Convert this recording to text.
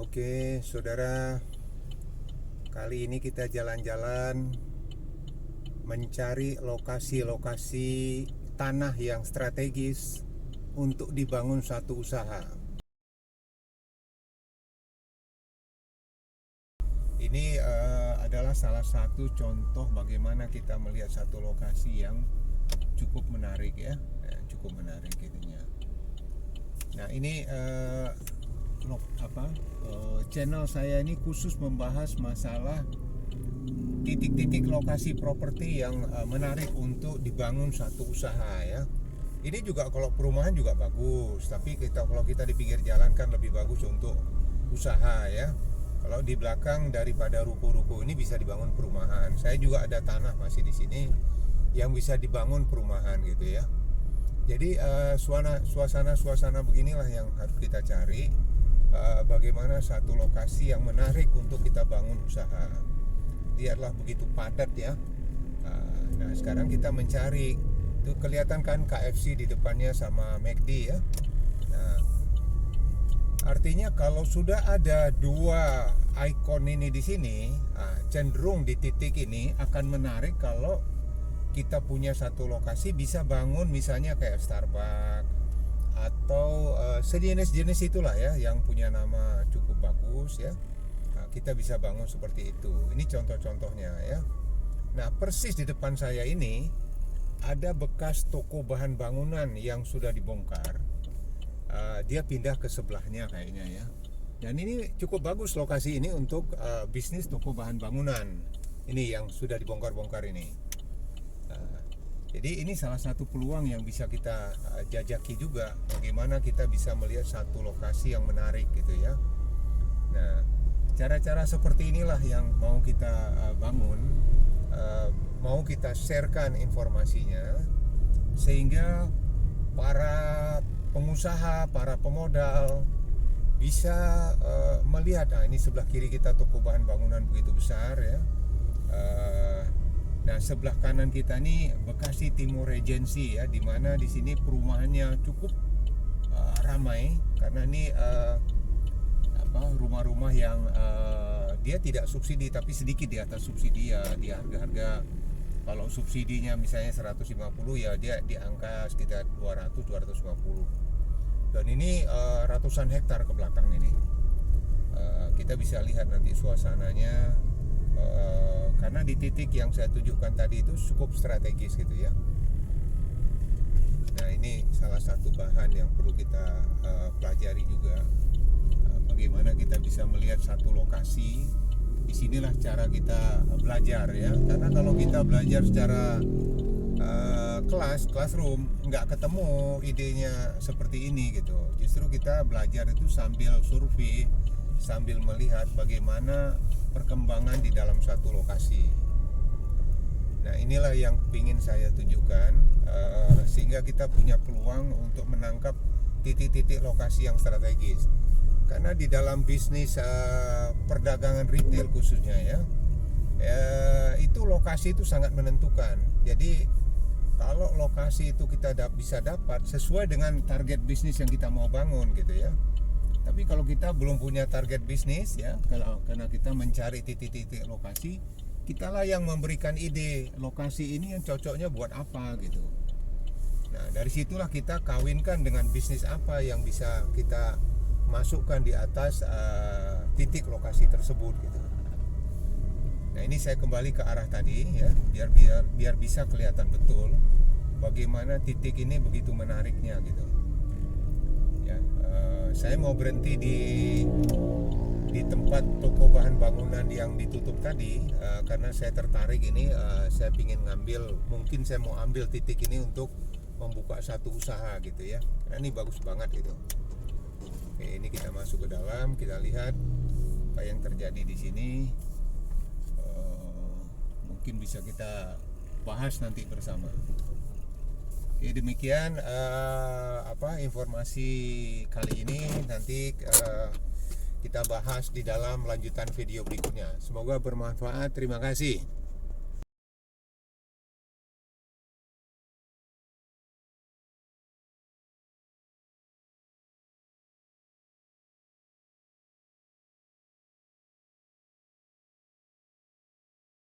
Oke, saudara, kali ini kita jalan-jalan mencari lokasi-lokasi tanah yang strategis untuk dibangun satu usaha. Ini adalah salah satu contoh bagaimana kita melihat satu lokasi yang cukup menarik ya, cukup menarik itunya. Nah ini channel saya ini khusus membahas masalah titik-titik lokasi properti yang menarik untuk dibangun satu usaha ya. Ini juga kalau perumahan juga bagus, tapi kalau kita di pinggir jalan kan lebih bagus untuk usaha ya. Kalau di belakang daripada ruko-ruko ini bisa dibangun perumahan. Saya juga ada tanah masih di sini yang bisa dibangun perumahan gitu ya. Jadi suasana beginilah yang harus kita cari. Bagaimana satu lokasi yang menarik untuk kita bangun usaha. Lihatlah begitu padat ya. Nah sekarang kita mencari, itu kelihatan kan KFC di depannya sama McD ya. Nah, artinya kalau sudah ada dua ikon ini di sini, cenderung di titik ini akan menarik kalau kita punya satu lokasi bisa bangun misalnya kayak Starbucks atau sejenis-jenis itulah ya yang punya nama cukup bagus ya. Kita bisa bangun seperti itu. Ini contoh-contohnya ya. Nah persis di depan saya ini ada bekas toko bahan bangunan yang sudah dibongkar. Dia pindah ke sebelahnya kayaknya ya. Dan ini cukup bagus lokasi ini untuk bisnis toko bahan bangunan. Ini yang sudah dibongkar-bongkar ini. Jadi ini salah satu peluang yang bisa kita jajaki juga, bagaimana kita bisa melihat satu lokasi yang menarik gitu ya. Nah, cara-cara seperti inilah yang mau kita bangun, mau kita sharekan informasinya, sehingga para pengusaha, para pemodal bisa melihat, ini sebelah kiri kita toko bahan bangunan begitu besar ya. Nah sebelah kanan kita ini Bekasi Timur Regency ya, dimana di sini perumahannya cukup ramai karena ini rumah-rumah yang dia tidak subsidi tapi sedikit di atas subsidi ya, di harga-harga kalau subsidinya misalnya 150 ya dia di angka sekitar 200-250. Dan ini ratusan hektar ke belakang ini. Kita bisa lihat nanti suasananya. Karena di titik yang saya tunjukkan tadi itu cukup strategis gitu ya. Nah ini salah satu bahan yang perlu kita pelajari juga, bagaimana kita bisa melihat satu lokasi. Disinilah cara kita belajar ya. Karena kalau kita belajar secara classroom nggak ketemu idenya seperti ini gitu. Justru kita belajar itu sambil survei, sambil melihat bagaimana perkembangan di dalam satu lokasi. Nah inilah yang ingin saya tunjukkan, sehingga kita punya peluang untuk menangkap titik-titik lokasi yang strategis. Karena di dalam bisnis perdagangan retail khususnya ya, itu lokasi itu sangat menentukan. Jadi kalau lokasi itu kita bisa dapat sesuai dengan target bisnis yang kita mau bangun gitu ya. Tapi kalau kita belum punya target bisnis ya, karena kita mencari titik-titik lokasi, kitalah yang memberikan ide lokasi ini yang cocoknya buat apa gitu. Nah dari situlah kita kawinkan dengan bisnis apa yang bisa kita masukkan di atas titik lokasi tersebut gitu. Nah ini saya kembali ke arah tadi ya, biar bisa kelihatan betul bagaimana titik ini begitu menariknya gitu. Saya mau berhenti di tempat toko bahan bangunan yang ditutup tadi karena saya tertarik ini, saya ingin mungkin saya mau ambil titik ini untuk membuka satu usaha gitu ya. Karena ini bagus banget gitu. Oke, ini kita masuk ke dalam, kita lihat apa yang terjadi di sini. Mungkin bisa kita bahas nanti bersama. Oke, demikian informasi kali ini. Nanti kita bahas di dalam lanjutan video berikutnya. Semoga bermanfaat. Terima kasih.